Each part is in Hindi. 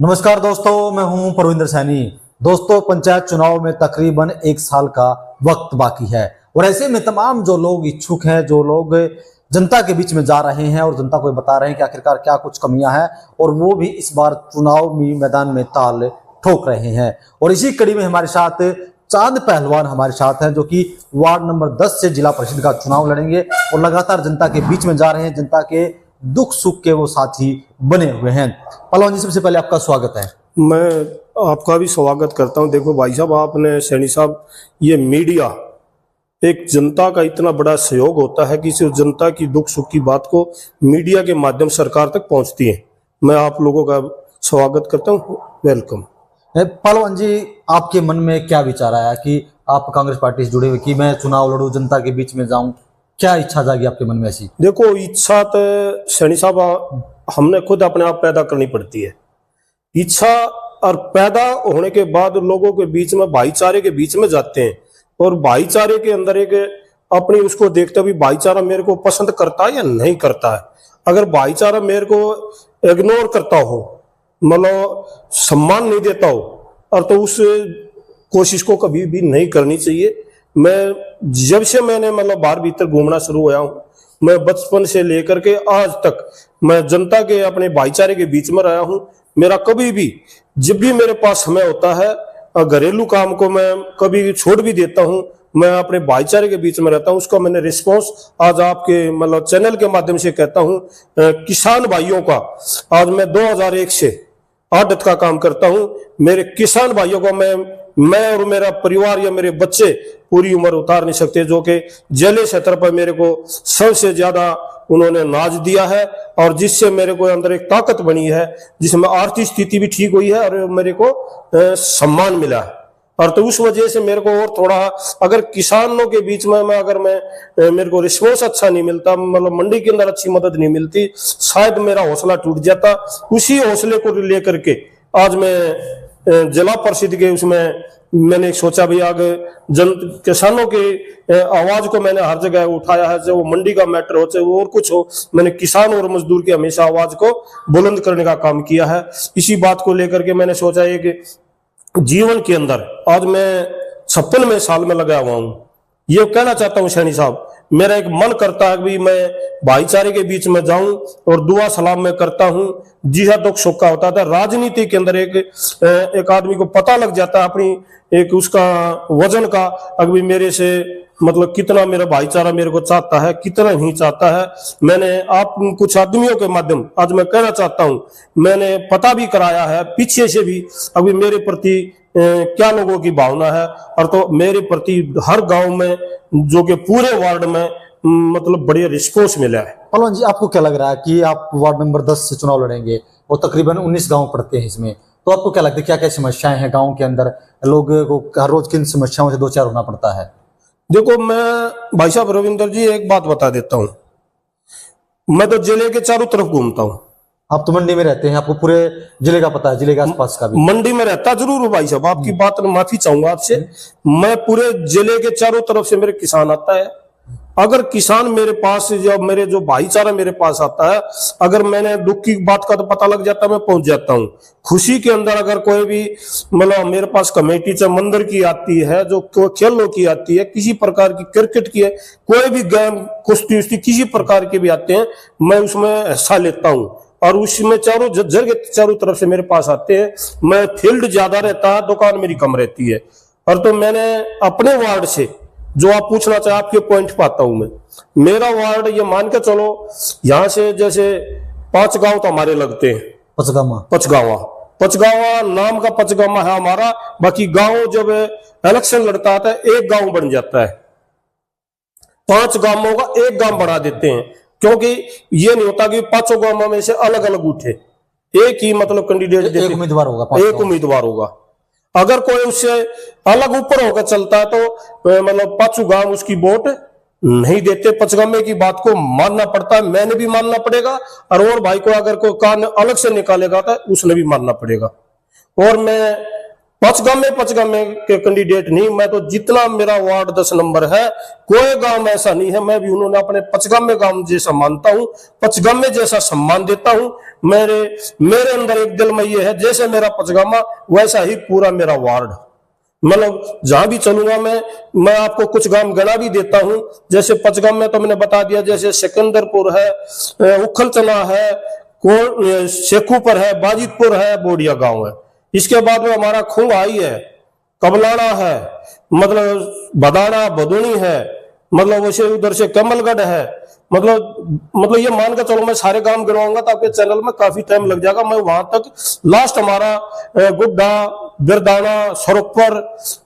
नमस्कार दोस्तों, मैं हूं परविंदर सैनी। दोस्तों, पंचायत चुनाव में तकरीबन एक साल का वक्त बाकी है और ऐसे में तमाम जो लोग इच्छुक हैं, जो लोग जनता के बीच में जा रहे हैं और जनता को बता रहे हैं कि आखिरकार क्या कुछ कमियां हैं, और वो भी इस बार चुनाव में मैदान में ताल ठोक रहे हैं। और इसी कड़ी में हमारे साथ चांद पहलवान हमारे साथ हैं, जो कि वार्ड नंबर 10 से जिला परिषद का चुनाव लड़ेंगे और लगातार जनता के बीच में जा रहे हैं। जनता के दुख सुख के वो साथी बने हुए हैं। पहलवान जी, सबसे पहले आपका स्वागत है। मैं आपका भी स्वागत करता हूं। देखो भाई साहब, आपने सैनी साहब, ये मीडिया एक जनता का इतना बड़ा सहयोग होता है कि इस जनता की दुख सुख की बात को मीडिया के माध्यम सरकार तक पहुंचती है। मैं आप लोगों का स्वागत करता हूं। वेलकम। पहलवान जी, आपके मन में क्या विचार आया कि आप कांग्रेस पार्टी से जुड़े हुए कि मैं चुनाव लड़ूं, जनता के बीच में जाऊं? क्या इच्छा जागी आपके मन में ऐसी? देखो, इच्छा तो सैनी साहब हमने खुद अपने आप पैदा करनी पड़ती है। इच्छा और पैदा होने के बाद लोगों के बीच में, भाईचारे के बीच में जाते हैं और भाईचारे के अंदर एक अपनी उसको देखते भी भाईचारा मेरे को पसंद करता है या नहीं करता है। अगर भाईचारा मेरे को इग्नोर करता हो, मतलब सम्मान नहीं देता हो, और तो उस कोशिश को कभी भी नहीं करनी चाहिए। मैं जब से मैंने मतलब बाहर भीतर घूमना शुरू हुआ हूँ, मैं बचपन से लेकर के आज तक मैं जनता के, अपने भाईचारे के बीच में रहा हूँ। मेरा कभी भी, जब भी मेरे पास समय होता है, घरेलू काम को मैं कभी छोड़ भी देता हूँ, मैं अपने भाईचारे के बीच में रहता हूँ। उसका मैंने रिस्पॉन्स आज आपके मतलब चैनल के माध्यम से कहता हूँ। किसान भाइयों का आज मैं 2001 से आड़त का काम करता हूँ। मेरे किसान भाइयों को मैं और मेरा परिवार या मेरे बच्चे पूरी उम्र उतार नहीं सकते, जो कि जिले क्षेत्र पर मेरे को सबसे ज्यादा उन्होंने नाज दिया है और जिससे मेरे को अंदर एक ताकत बनी है, जिसमें आर्थिक स्थिति भी ठीक हुई है और मेरे को सम्मान मिला है। और तो उस वजह से मेरे को और थोड़ा, अगर किसानों के बीच में मेरे को रिस्पॉन्स अच्छा नहीं मिलता, मतलब मंडी के अंदर अच्छी मदद नहीं मिलती, शायद मेरा हौसला टूट जाता। उसी हौसले को लेकर के आज मैं जिला परिषद के उसमें मैंने सोचा भी आगे किसानों के आवाज को मैंने हर जगह उठाया है, चाहे वो मंडी का मैटर हो, चाहे वो और कुछ हो। मैंने किसान और मजदूर की हमेशा आवाज को बुलंद करने का काम किया है। इसी बात को लेकर के मैंने सोचा है कि जीवन के अंदर आज मैं 56वें साल में लगा हुआ हूं। ये कहना चाहता हूं सैनी साहब, मेरा एक मन करता है कि मैं भाईचारे के बीच में जाऊं और दुआ सलाम में करता हूं। जिहा दुख सुख का होता था। राजनीति के अंदर एक आदमी को पता लग जाता है अपनी एक उसका वजन का, अभी मेरे से मतलब कितना मेरा भाईचारा मेरे को चाहता है, कितना नहीं चाहता है। मैंने आप कुछ आदमियों के माध्यम आज मैं कहना चाहता हूं, मैंने पता भी कराया है पीछे से भी अभी मेरे प्रति क्या लोगों की भावना है, और तो मेरे प्रति हर गांव में, जो कि पूरे वार्ड में मतलब बढ़िया रिस्पॉन्स मिला है। पहलवान जी, आपको क्या लग रहा है कि आप वार्ड नंबर 10 से चुनाव लड़ेंगे और तकरीबन 19 गांव पड़ते हैं इसमें, तो आपको क्या लगता है क्या क्या समस्याएं हैं गांव के अंदर? लोगों को हर रोज किन समस्याओं से दो चार होना पड़ता है? देखो, मैं भाई साहब रविंदर जी एक बात बता देता हूँ। मैं तो जिले के चारों तरफ घूमता हूँ। आप तो मंडी में रहते हैं, आपको पूरे जिले का पता है, जिले के आसपास का भी? मंडी में रहता जरूर हूँ भाई साहब, आपकी बात में माफी चाहूंगा आपसे। मैं पूरे जिले के चारों तरफ से मेरे किसान आता है। अगर किसान मेरे पास या मेरे जो भाईचारा मेरे पास आता है, अगर मैंने दुख की बात का तो पता लग जाता है, मैं पहुंच जाता हूँ। खुशी के अंदर अगर कोई भी मतलब मेरे पास कमेटी चाहे मंदिर की आती है, जो खेलों की आती है, किसी प्रकार की क्रिकेट की है, कोई भी गेम, कुश्ती उश्ती किसी प्रकार के भी आते हैं, मैं उसमें हिस्सा लेता हूँ। और उसमें चारों तरफ से मेरे पास आते हैं। मैं फील्ड ज्यादा रहता है, दुकान मेरी कम रहती है। और तो मैंने अपने वार्ड से जो आप पूछना चाहे आपके पॉइंट पाता हूं मैं। मेरा वार्ड ये मान के चलो, यहां से जैसे 5 गांव तो हमारे लगते हैं। पचगावा नाम का पचगावा है हमारा। बाकी गांव जब इलेक्शन लड़ता है एक गांव बन जाता है। 5 गांवों का एक गांव बढ़ा देते हैं, क्योंकि ये नहीं होता कि 5 गांवों में से अलग अलग उठे, एक ही मतलब कैंडिडेट, एक उम्मीदवार होगा, एक उम्मीदवार होगा। अगर कोई उससे अलग ऊपर होकर चलता है तो मतलब 5 गांव उसकी वोट नहीं देते। 5 गांव की बात को मानना पड़ता है, मैंने भी मानना पड़ेगा, और भाई को अगर कोई कान अलग से निकालेगा तो उसने भी मानना पड़ेगा। और मैं पचगामे के कैंडिडेट नहीं, मैं तो जितना मेरा वार्ड 10 नंबर है, कोई गांव ऐसा नहीं है, मैं भी उन्होंने अपने पचगामे गांव जैसा मानता हूं, पचगामे जैसा सम्मान देता हूं। मेरे अंदर एक दिल में ये है, जैसे मेरा पचगामा वैसा ही पूरा मेरा वार्ड। मतलब जहां भी चलूंगा मैं आपको कुछ गांव गणा भी देता हूं। जैसे पचगाम में तो मैंने बता दिया, जैसे सिकंदरपुर है, उखलचना है, शेखुपुर है, बाजितपुर है, बोडिया गांव है। इसके बाद में हमारा खुंगाई है, कबलाना है, मतलब बदाना बदुनी है, मतलब वैसे उधर से कमलगढ़ है। मतलब ये मान कर चलो मैं सारे गांव गिनवाऊंगा तो आपके चैनल में काफी टाइम लग जाएगा। मैं वहां तक लास्ट हमारा गुड्डा, बिरदाना, सरोपर,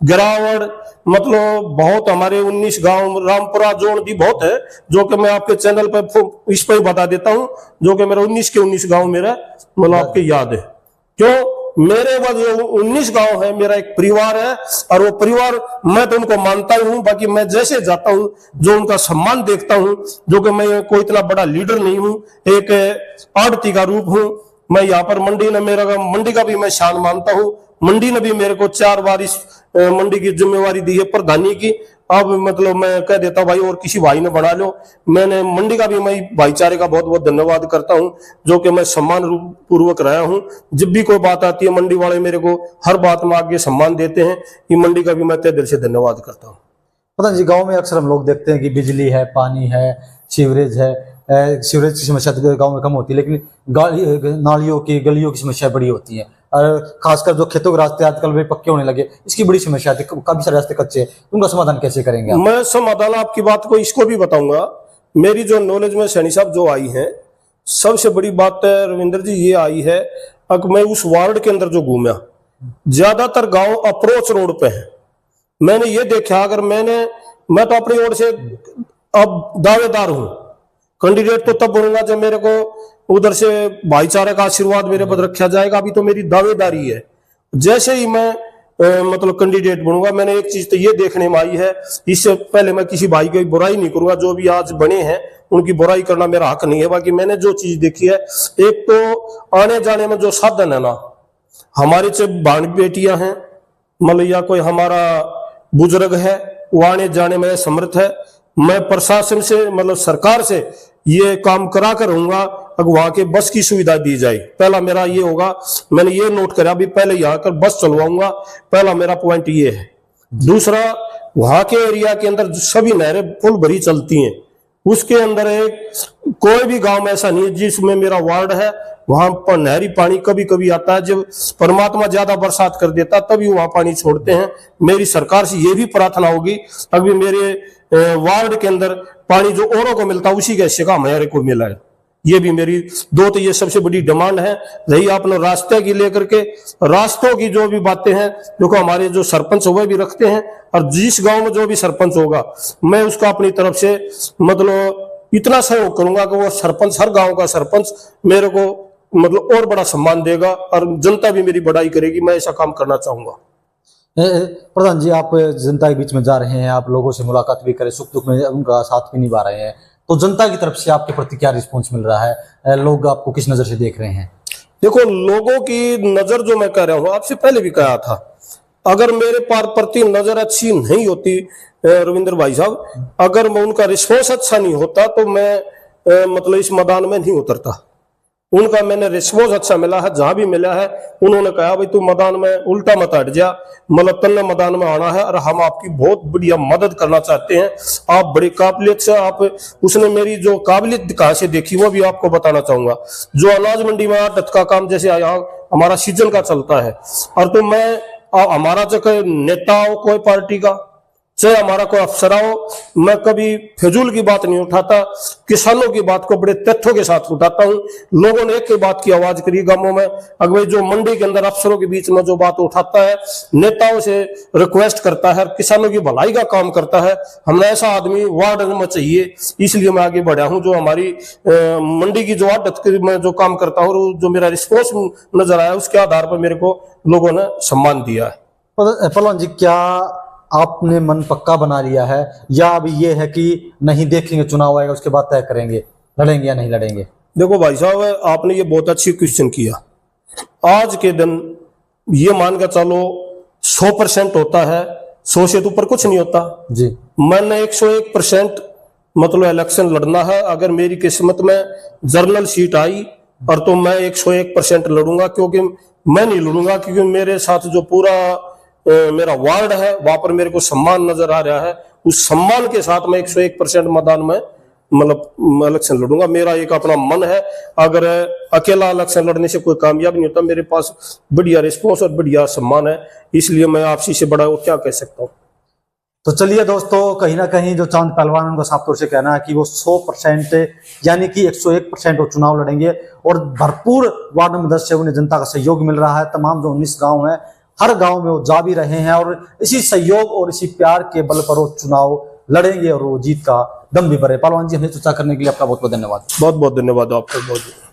गिरावड़, मतलब बहुत हमारे 19 गांव, रामपुरा जोन भी बहुत है, जो कि मैं आपके चैनल पर इस पर ही बता देता हूं, जो कि मेरा 19 के 19 गांव मेरा मतलब आपके याद है। क्यों? मेरे वो जो 19 गांव है, मेरा एक परिवार है, और वो परिवार मैं तो उनको मानता ही हूं। बाकी मैं जैसे जाता हूं, जो उनका सम्मान देखता हूं, जो कि मैं कोई इतना बड़ा लीडर नहीं हूं, एक आड़ती का रूप हूं। मैं यहाँ पर मंडी का भी मैं शान मानता हूं। मंडी ने भी मेरे को 4 बार इस मंडी की जिम्मेवारी दी है प्रधानी की। अब मतलब मैं कह देता भाई और किसी भाई ने बना लो। मैंने मंडी का भी मैं भाईचारे का बहुत बहुत धन्यवाद करता हूं, जो कि मैं सम्मान पूर्वक रहा हूं। जब भी कोई बात आती है, मंडी वाले मेरे को हर बात में आगे सम्मान देते हैं। ये मंडी का भी मैं तहे दिल से धन्यवाद करता हूँ। प्रधान जी, गांव में अक्सर हम लोग देखते हैं कि बिजली है, पानी है, सीवरेज है। सीवरेज की समस्या तो गांव में कम होती है, लेकिन नालियों की, गलियों की समस्या बड़ी होती है। और खासकर जो खेतों के रास्ते आजकल भी पक्के होने लगे, इसकी बड़ी समस्या आती है। काफी सारे रास्ते कच्चे, उनका समाधान कैसे करेंगे आप? मैं समाधान आपकी बात को इसको भी बताऊंगा। मेरी जो नॉलेज में सैनी साहब जो आई है, सबसे बड़ी बात रविंद्र जी ये आई है, अगर मैं उस वार्ड के अंदर जो घूमा, ज्यादातर गांव अप्रोच रोड पे है। मैंने ये देखा, अगर मैं तो अपनी ओर से अब दावेदार हूं, कैंडिडेट तो तब बनूंगा जब मेरे को उधर से भाईचारे का आशीर्वाद मेरे पर रखा जाएगा। अभी तो मेरी दावेदारी है। जैसे ही मैं मतलब कैंडिडेट बनूंगा, मैंने एक चीज तो ये देखने में आई है, इससे पहले मैं किसी भाई की बुराई नहीं करूंगा, जो भी आज बने हैं उनकी बुराई करना मेरा हक नहीं है। बाकी मैंने जो चीज देखी है, एक तो आने जाने में जो साधन है ना, हमारे से भाण बेटियां हैं, मतलब या कोई हमारा बुजुर्ग है, वो आने जाने में समर्थ है। मैं प्रशासन से मतलब सरकार से ये काम करा कर रहूंगा, अगर वहां के बस की सुविधा दी जाए। पहला मेरा ये होगा, मैंने ये नोट करा, अभी पहले यहाँ कर बस चलवाऊंगा, पहला मेरा पॉइंट ये है। दूसरा, वहां के एरिया के अंदर सभी नहरें फुल भरी चलती हैं, उसके अंदर एक कोई भी गांव ऐसा नहीं है जिसमें मेरा वार्ड है वहां पर नहरी पानी कभी कभी आता है। जब परमात्मा ज्यादा बरसात कर देता तभी वहां पानी छोड़ते हैं। मेरी सरकार से ये भी प्रार्थना होगी, अभी मेरे वार्ड के अंदर पानी जो औरों को मिलता है उसी के हिस्से का हमारे को मिला है। ये भी मेरी तो ये सबसे बड़ी डिमांड है। रही आपने रास्ते की लेकर के, रास्तों की जो भी बातें हैं, देखो हमारे जो सरपंच हुए भी रखते हैं, और जिस गांव में जो भी सरपंच होगा मैं उसका अपनी तरफ से मतलब इतना सहयोग करूंगा कि वो सरपंच, हर गांव का सरपंच मेरे को मतलब और बड़ा सम्मान देगा, और जनता भी मेरी बड़ाई करेगी। मैं ऐसा काम करना चाहूंगा। प्रधान जी, आप जनता के बीच में जा रहे हैं, आप लोगों से मुलाकात भी करें, सुख दुख में उनका साथ भी निभा रहे हैं, तो जनता की तरफ से आपके प्रति क्या रिस्पॉन्स मिल रहा है? लोग आपको किस नजर से देख रहे हैं? देखो, लोगों की नजर जो मैं कह रहा हूं, आपसे पहले भी कहा था, अगर मेरे प्रति नजर अच्छी नहीं होती रविंद्र भाई साहब, अगर मैं उनका रिस्पॉन्स अच्छा नहीं होता तो मैं मतलब इस मैदान में नहीं उतरता। उनका मैंने रिस्पॉन्स अच्छा मिला है, जहां भी मिला है उन्होंने कहा भाई तू मैदान में उल्टा मत हट जा, मतलब तन्ने मैदान में आना है और हम आपकी बहुत बढ़िया मदद करना चाहते हैं। आप बड़ी काबिलियत से, आप उसने मेरी जो काबिलियत कहां से देखी वो भी आपको बताना चाहूंगा। जो अनाज मंडी में आड़त का काम जैसे यहाँ हमारा सीजन का चलता है, और तो मैं हमारा जो कोई नेता हो कोई पार्टी का, चाहे हमारा कोई अफसर हो, मैं कभी फिजूल की बात नहीं उठाता, किसानों की बात को बड़े तथ्यों के साथ उठाता हूं। लोगों ने एक बात की आवाज करी गांवों में, अगर जो मंडी के अंदर अफसरों के बीच में जो बात उठाता है, नेताओं से रिक्वेस्ट करता है, किसानों की भलाई का काम करता है, हमें ऐसा आदमी वार्ड में चाहिए। इसलिए मैं आगे बढ़ा हूं। जो हमारी मंडी की जो आदत में जो काम करता हूँ, जो मेरा रिस्पॉन्स नजर आया, उसके आधार पर मेरे को लोगों ने सम्मान दिया है। पहलवान जी, क्या आपने मन पक्का बना लिया है, या अभी ये है कि नहीं देखेंगे, चुनाव आएगा उसके बाद तय करेंगे लड़ेंगे या नहीं लड़ेंगे? देखो भाई साहब, आपने ये बहुत अच्छी क्वेश्चन किया। आज के दिन ये मान कर चलो 100% होता है, 100 से तो ऊपर कुछ नहीं होता। जी मैंने 101% मतलब इलेक्शन लड़ना है। अगर मेरी किस्मत में जर्नल सीट आई और तो मैं 101% लड़ूंगा, क्योंकि मैं नहीं लड़ूंगा क्योंकि मेरे साथ जो पूरा मेरा वार्ड है वहां पर मेरे को सम्मान नजर आ रहा है। उस सम्मान के साथ मैं 101% मैदान में मतलब इलेक्शन लड़ूंगा। मेरा एक अपना मन है, अगर अकेला इलेक्शन लड़ने से कोई कामयाब नहीं होता। मेरे पास बढ़िया रिस्पॉन्स और बढ़िया सम्मान है, इसलिए मैं आपसी से बड़ा क्या कह सकता हूँ। तो चलिए दोस्तों, कहीं ना कहीं जो चांद पहलवान उनका साफ तौर से कहना है कि वो 100% यानी कि 101% वो चुनाव लड़ेंगे और भरपूर वार्ड नंबर 10 से उन्हें जनता का सहयोग मिल रहा है। तमाम जो 19 गांव हैं, हर गांव में वो जा भी रहे हैं और इसी सहयोग और इसी प्यार के बल पर वो चुनाव लड़ेंगे और वो जीत का दम भी भरे। पहलवान जी, हमें चर्चा करने के लिए आपका बहुत बहुत धन्यवाद। बहुत बहुत धन्यवाद आपका। बहुत